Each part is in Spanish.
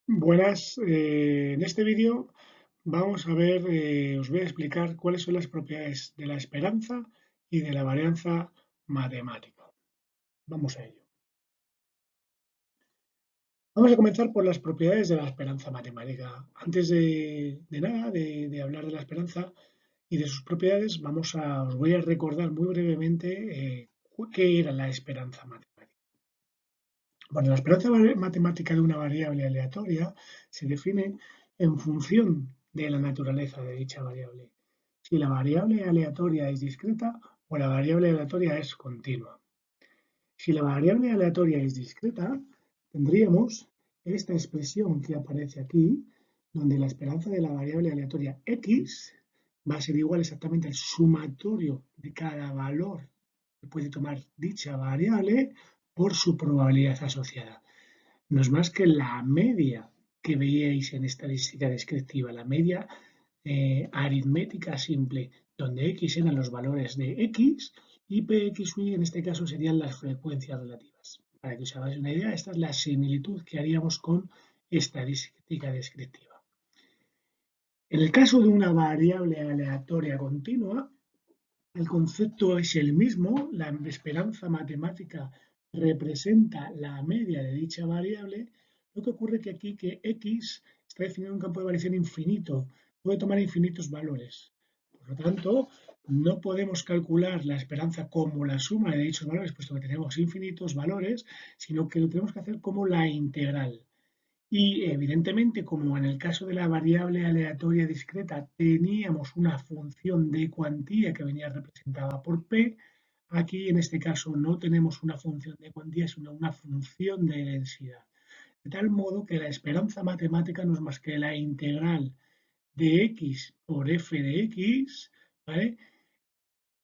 Buenas, en este vídeo vamos a ver, os voy a explicar cuáles son las propiedades de la esperanza y de la varianza matemática. Vamos a ello. Vamos a comenzar por las propiedades de la esperanza matemática. Antes de nada, de hablar de la esperanza y de sus propiedades, os voy a recordar muy brevemente qué era la esperanza matemática. Bueno, la esperanza matemática de una variable aleatoria se define en función de la naturaleza de dicha variable. Si la variable aleatoria es discreta o la variable aleatoria es continua. Si la variable aleatoria es discreta, tendríamos esta expresión que aparece aquí, donde la esperanza de la variable aleatoria x va a ser igual exactamente al sumatorio de cada valor que puede tomar dicha variable por su probabilidad asociada. No es más que la media que veíais en estadística descriptiva, la media aritmética simple, donde x eran los valores de x y px y en este caso serían las frecuencias relativas. Para que os hagáis una idea, esta es la similitud que haríamos con estadística descriptiva. En el caso de una variable aleatoria continua, el concepto es el mismo, la esperanza matemática representa la media de dicha variable, lo que ocurre que aquí que x está definido en un campo de variación infinito, puede tomar infinitos valores. Por lo tanto, no podemos calcular la esperanza como la suma de dichos valores, puesto que tenemos infinitos valores, sino que lo tenemos que hacer como la integral. Y evidentemente, como en el caso de la variable aleatoria discreta teníamos una función de cuantía que venía representada por P, aquí en este caso no tenemos una función de cuantía, sino una función de densidad. De tal modo que la esperanza matemática no es más que la integral de x por f de x, ¿vale?,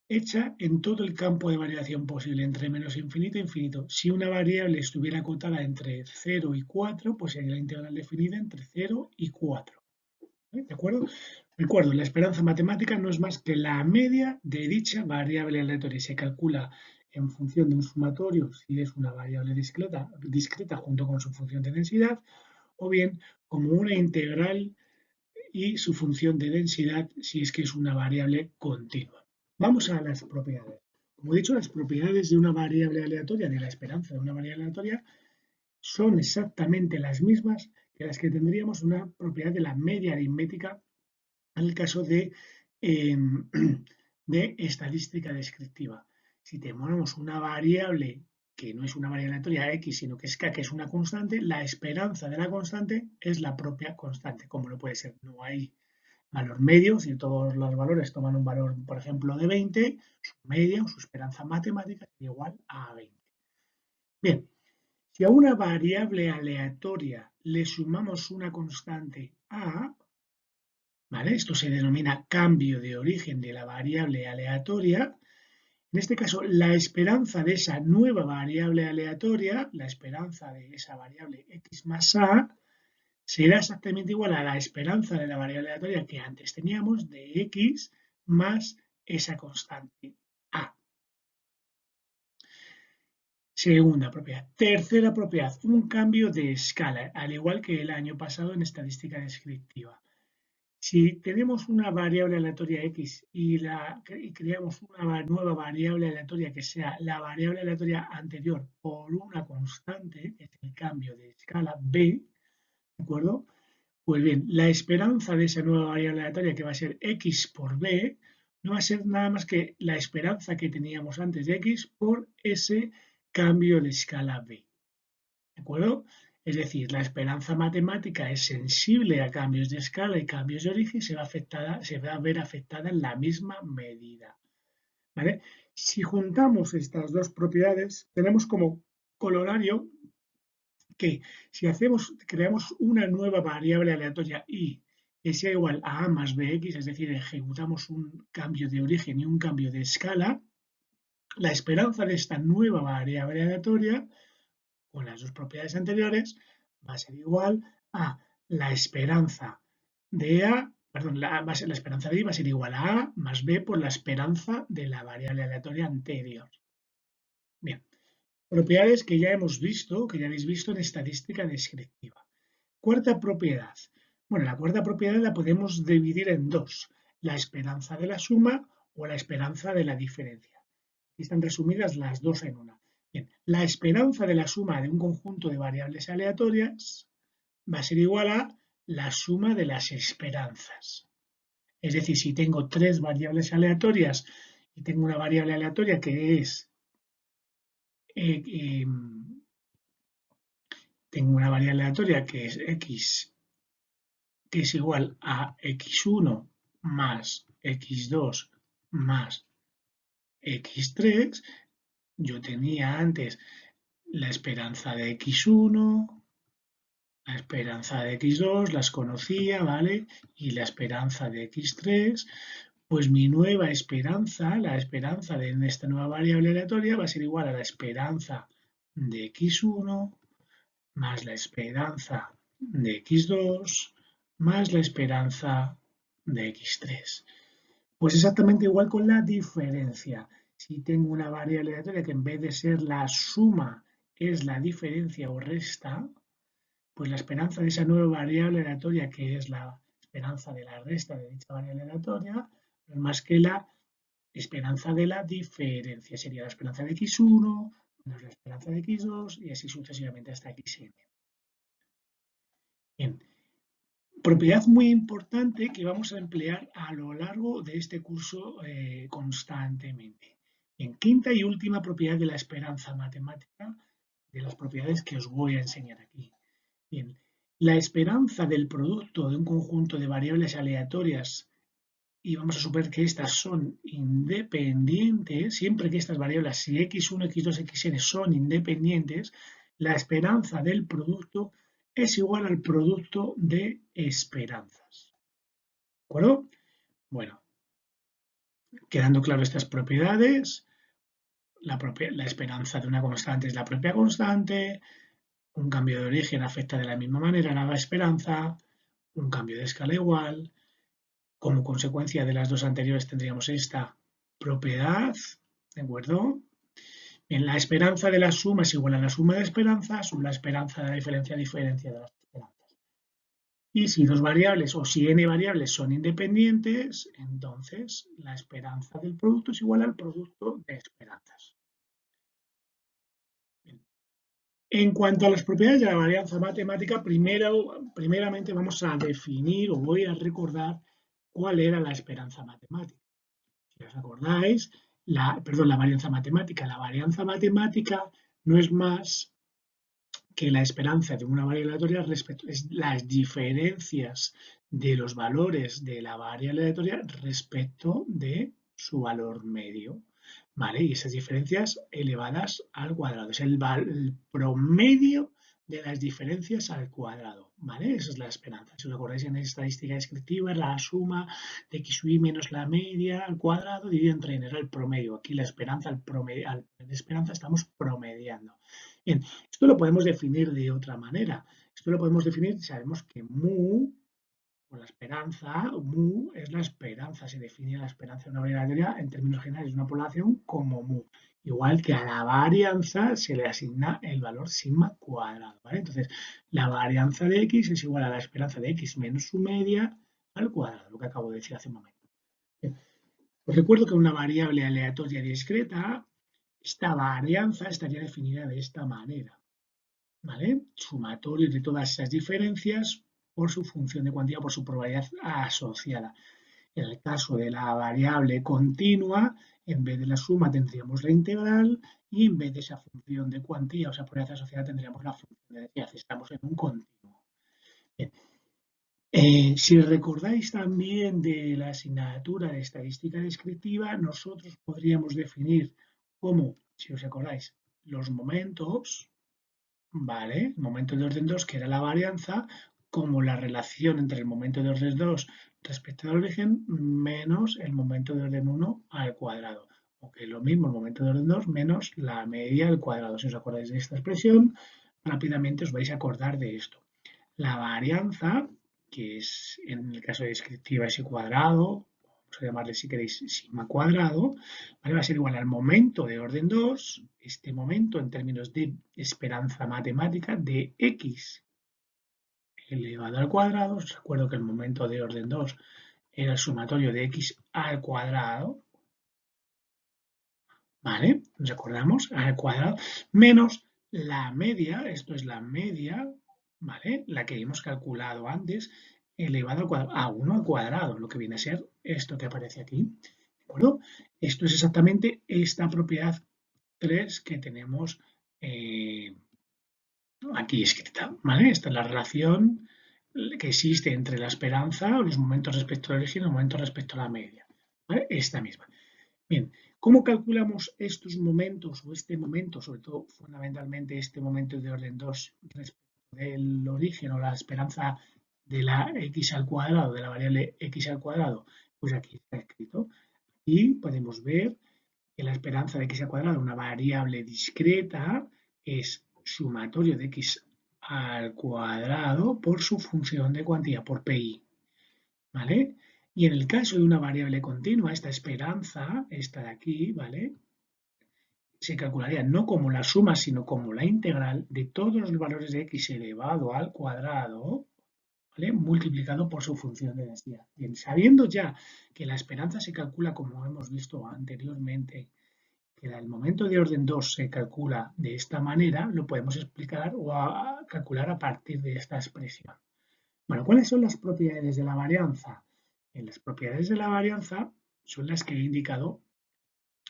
hecha en todo el campo de variación posible, entre menos infinito e infinito. Si una variable estuviera acotada entre 0 y 4, pues sería la integral definida entre 0 y 4. ¿De acuerdo? Recuerdo, la esperanza matemática no es más que la media de dicha variable aleatoria y se calcula en función de un sumatorio, si es una variable discreta junto con su función de densidad, o bien como una integral y su función de densidad si es que es una variable continua. Vamos a las propiedades. Como he dicho, las propiedades de una variable aleatoria, de la esperanza de una variable aleatoria, son exactamente las mismas que las que tendríamos una propiedad de la media aritmética en el caso de estadística descriptiva. Si tenemos una variable que no es una variable aleatoria x, sino que es k, que es una constante, la esperanza de la constante es la propia constante, como lo puede ser. No hay valor medio, si todos los valores toman un valor, por ejemplo, de 20, su media o su esperanza matemática es igual a 20. Bien, si a una variable aleatoria le sumamos una constante a, ¿vale?, esto se denomina cambio de origen de la variable aleatoria. En este caso, la esperanza de esa nueva variable aleatoria, la esperanza de esa variable x más a, será exactamente igual a la esperanza de la variable aleatoria que antes teníamos de x más esa constante a. Segunda propiedad. Tercera propiedad, un cambio de escala, al igual que el año pasado en estadística descriptiva. Si tenemos una variable aleatoria x y creamos una nueva variable aleatoria que sea la variable aleatoria anterior por una constante, que es el cambio de escala b, ¿de acuerdo? Pues bien, la esperanza de esa nueva variable aleatoria, que va a ser x por b, no va a ser nada más que la esperanza que teníamos antes de x por ese cambio de escala b. ¿De acuerdo? Es decir, la esperanza matemática es sensible a cambios de escala y cambios de origen y se va a ver afectada en la misma medida. ¿Vale? Si juntamos estas dos propiedades, tenemos como colorario que si creamos una nueva variable aleatoria y que sea igual a a más bx, es decir, ejecutamos un cambio de origen y un cambio de escala, la esperanza de esta nueva variable aleatoria, con las dos propiedades anteriores, va a ser igual a la esperanza de a, perdón, la esperanza de i va a ser igual a más b por la esperanza de la variable aleatoria anterior. Bien, propiedades que ya hemos visto, que ya habéis visto en estadística descriptiva. Cuarta propiedad. Bueno, la cuarta propiedad la podemos dividir en dos, la esperanza de la suma o la esperanza de la diferencia. Aquí están resumidas las dos en una. Bien, la esperanza de la suma de un conjunto de variables aleatorias va a ser igual a la suma de las esperanzas. Es decir, si tengo tres variables aleatorias y tengo una variable aleatoria que es tengo una variable aleatoria que es x, que es igual a x1 más x2 más x3, yo tenía antes la esperanza de x1, la esperanza de x2, las conocía, ¿vale? Y la esperanza de x3, pues mi nueva esperanza, la esperanza de esta nueva variable aleatoria va a ser igual a la esperanza de x1 más la esperanza de x2 más la esperanza de x3. Pues exactamente igual con la diferencia. Si tengo una variable aleatoria que en vez de ser la suma es la diferencia o resta, pues la esperanza de esa nueva variable aleatoria, que es la esperanza de la resta de dicha variable aleatoria, no es más que la esperanza de la diferencia. Sería la esperanza de x1 menos la esperanza de x2 y así sucesivamente hasta xn. Bien, propiedad muy importante que vamos a emplear a lo largo de este curso constantemente. En quinta y última propiedad de la esperanza matemática, de las propiedades que os voy a enseñar aquí. Bien, la esperanza del producto de un conjunto de variables aleatorias, y vamos a suponer que estas son independientes, siempre que estas variables, si x1, x2, xn son independientes, la esperanza del producto es igual al producto de esperanzas. ¿De acuerdo? Bueno, quedando claro estas propiedades, la esperanza de una constante es la propia constante, un cambio de origen afecta de la misma manera a la esperanza, un cambio de escala igual. Como consecuencia de las dos anteriores tendríamos esta propiedad, ¿de acuerdo? En la esperanza de la suma es igual a la suma de esperanzas, o la esperanza de la diferencia de las esperanzas. Y si dos variables o si n variables son independientes, entonces la esperanza del producto es igual al producto de esperanzas. En cuanto a las propiedades de la varianza matemática, primeramente vamos a definir o voy a recordar cuál era la esperanza matemática. Si os acordáis, la varianza matemática. La varianza matemática no es más que la esperanza de una variable aleatoria respecto a las diferencias de los valores de la variable aleatoria respecto de su valor medio. ¿Vale? Y esas diferencias elevadas al cuadrado. Es el promedio de las diferencias al cuadrado. ¿Vale? Esa es la esperanza. Si os acordáis en estadística descriptiva, la suma de x y menos la media al cuadrado dividido entre n era el promedio. Aquí la esperanza, al esperanza estamos promediando. Bien, esto lo podemos definir de otra manera. Esto lo podemos definir, sabemos que mu, o la esperanza, mu es la esperanza, se define la esperanza de una variable aleatoria en términos generales de una población como mu. Igual que a la varianza se le asigna el valor sigma cuadrado, ¿vale? Entonces, la varianza de x es igual a la esperanza de x menos su media al cuadrado, lo que acabo de decir hace un momento. Bien. Os recuerdo que una variable aleatoria discreta, esta varianza estaría definida de esta manera, ¿vale? Sumatorio de todas esas diferencias por su función de cuantía, por su probabilidad asociada. En el caso de la variable continua, en vez de la suma tendríamos la integral y en vez de esa función de cuantía o esa probabilidad asociada tendríamos la función de densidad. Estamos en un continuo. Bien. Si recordáis también de la asignatura de estadística descriptiva, nosotros podríamos definir como, si os acordáis, los momentos, ¿vale? El momento de orden 2, que era la varianza, como la relación entre el momento de orden 2 respecto al origen menos el momento de orden 1 al cuadrado. O que es lo mismo, el momento de orden 2 menos la media al cuadrado. Si os acordáis de esta expresión, rápidamente os vais a acordar de esto. La varianza, que es en el caso de descriptiva ese cuadrado, vamos a llamarle si queréis sigma cuadrado, ¿vale? Va a ser igual al momento de orden 2, este momento en términos de esperanza matemática de x elevado al cuadrado. Os recuerdo que el momento de orden 2 era el sumatorio de x al cuadrado, ¿vale? Recordamos, al cuadrado, menos la media, esto es la media, ¿vale? La que hemos calculado antes, elevado al cuadrado, a 1 al cuadrado, lo que viene a ser esto que aparece aquí, ¿de acuerdo? Esto es exactamente esta propiedad 3 que tenemos aquí escrita, ¿vale? Esta es la relación que existe entre la esperanza, los momentos respecto al origen y los momentos respecto a la media, ¿vale? Esta misma. Bien, ¿cómo calculamos estos momentos o este momento, sobre todo fundamentalmente este momento de orden 2 respecto del origen o la esperanza de la x al cuadrado, de la variable x al cuadrado? Pues aquí está escrito. Y podemos ver que la esperanza de x al cuadrado, una variable discreta, es sumatorio de x al cuadrado por su función de cuantía, por pi, ¿vale? Y en el caso de una variable continua, esta esperanza, esta de aquí, ¿vale? Se calcularía no como la suma, sino como la integral de todos los valores de x elevado al cuadrado, ¿vale? Multiplicado por su función de densidad. Bien, sabiendo ya que la esperanza se calcula como hemos visto anteriormente, que el momento de orden 2 se calcula de esta manera, lo podemos explicar o calcular a partir de esta expresión. Bueno, ¿cuáles son las propiedades de la varianza? Las propiedades de la varianza son las que he indicado,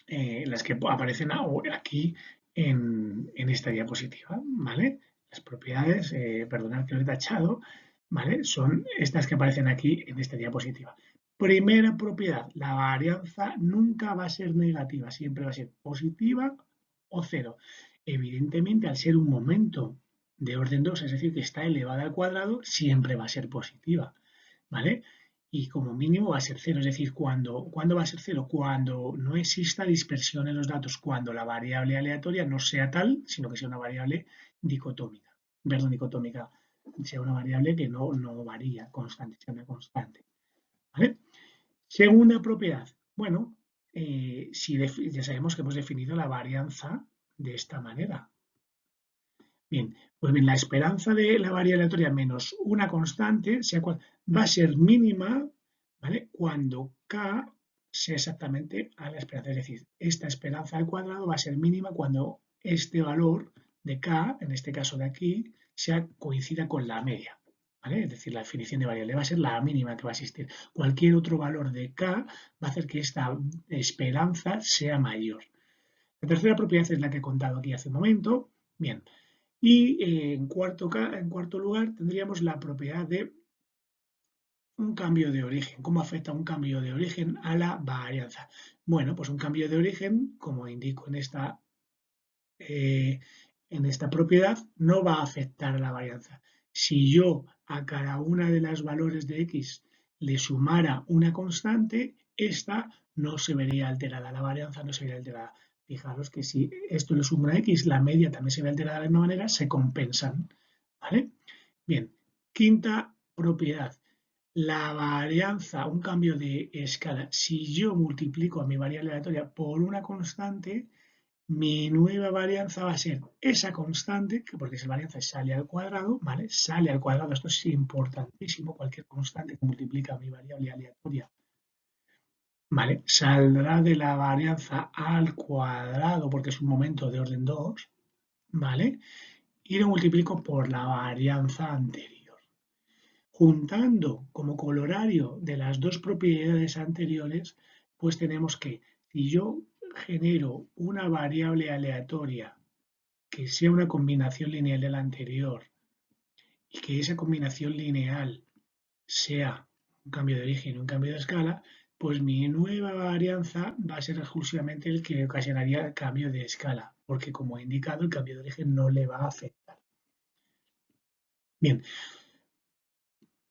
las que aparecen aquí en esta diapositiva, ¿vale? Las propiedades, perdonad que lo he tachado, ¿vale? Son estas que aparecen aquí en esta diapositiva. Primera propiedad, la varianza nunca va a ser negativa, siempre va a ser positiva o cero. Evidentemente, al ser un momento de orden 2, es decir, que está elevada al cuadrado, siempre va a ser positiva, ¿vale? Y como mínimo va a ser cero, es decir, ¿cuándo va a ser cero? Cuando no exista dispersión en los datos, cuando la variable aleatoria no sea tal, sino que sea una variable dicotómica, sea una variable que no varía, constante, sea una constante, ¿vale? Segunda propiedad, bueno, ya sabemos que hemos definido la varianza de esta manera. Bien, pues bien, la esperanza de la variable aleatoria menos una constante va a ser mínima, ¿vale? Cuando k sea exactamente a la esperanza. Es decir, esta esperanza al cuadrado va a ser mínima cuando este valor de k, en este caso de aquí, coincida con la media, ¿vale? Es decir, la definición de variable va a ser la mínima que va a existir. Cualquier otro valor de k va a hacer que esta esperanza sea mayor. La tercera propiedad es la que he contado aquí hace un momento. Bien, y en cuarto lugar tendríamos la propiedad de un cambio de origen. ¿Cómo afecta un cambio de origen a la varianza? Bueno, pues un cambio de origen, como indico en esta propiedad, no va a afectar a la varianza. Si yo a cada una de las valores de x le sumara una constante, esta no se vería alterada, la varianza no se vería alterada. Fijaros que si esto le suma a x, la media también se ve alterada de la misma manera, se compensan, ¿vale? Bien, quinta propiedad. La varianza, un cambio de escala. Si yo multiplico a mi variable aleatoria por una constante, mi nueva varianza va a ser esa constante, que porque esa varianza sale al cuadrado, ¿vale? Sale al cuadrado, esto es importantísimo, cualquier constante que multiplica mi variable aleatoria, ¿vale? Saldrá de la varianza al cuadrado, porque es un momento de orden 2, ¿vale? Y lo multiplico por la varianza anterior. Juntando como colorario de las dos propiedades anteriores, pues tenemos que si yo genero una variable aleatoria que sea una combinación lineal de la anterior y que esa combinación lineal sea un cambio de origen y un cambio de escala, pues mi nueva varianza va a ser exclusivamente el que ocasionaría el cambio de escala, porque como he indicado, el cambio de origen no le va a afectar. Bien,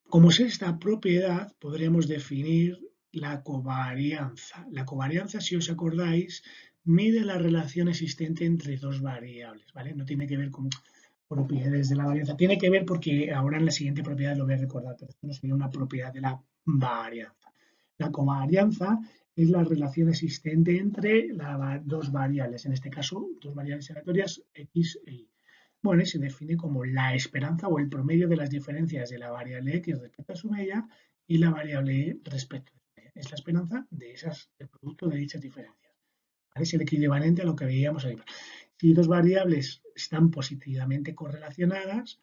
como es esta propiedad, podremos definir la covarianza. La covarianza, si os acordáis, mide la relación existente entre dos variables, ¿vale? No tiene que ver con propiedades de la varianza. Tiene que ver porque ahora en la siguiente propiedad lo voy a recordar, pero esto no sería una propiedad de la varianza. La covarianza es la relación existente entre las dos variables, en este caso, dos variables aleatorias, x e y. Bueno, y se define como la esperanza o el promedio de las diferencias de la variable x respecto a su media y la variable y respecto a su media. Es la esperanza de el producto de dichas diferencias. ¿Vale? Es el equivalente a lo que veíamos ahí. Si dos variables están positivamente correlacionadas,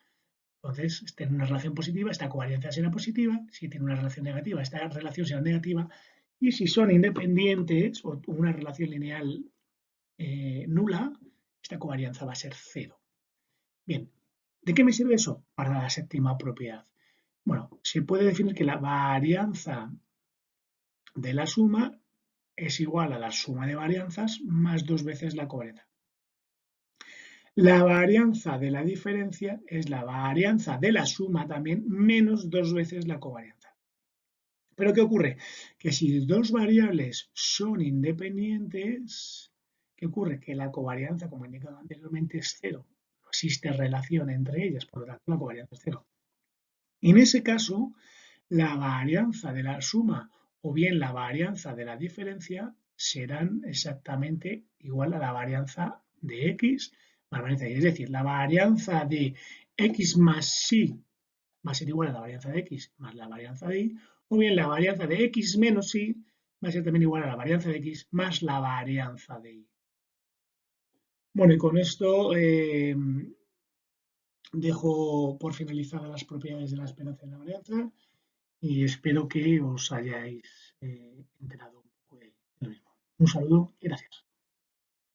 entonces tienen una relación positiva, esta covarianza será positiva. Si tiene una relación negativa, esta relación será negativa. Y si son independientes o una relación lineal nula, esta covarianza va a ser cero. Bien, ¿de qué me sirve eso? Para la séptima propiedad. Bueno, se puede definir que la varianza de la suma es igual a la suma de varianzas más dos veces la covarianza. La varianza de la diferencia es la varianza de la suma también menos dos veces la covarianza. ¿Pero qué ocurre? Que si dos variables son independientes, ¿qué ocurre? Que la covarianza, como he indicado anteriormente, es cero. No existe relación entre ellas, por lo tanto la covarianza es cero. En ese caso, la varianza de la suma o bien la varianza de la diferencia serán exactamente igual a la varianza de x más varianza y. Es decir, la varianza de x más y va a ser igual a la varianza de x más la varianza de y, o bien la varianza de x menos y va a ser también igual a la varianza de x más la varianza de y. Bueno, y con esto dejo por finalizadas las propiedades de la esperanza y la varianza y espero que os hayáis enterado un poco de lo mismo. Un saludo y gracias.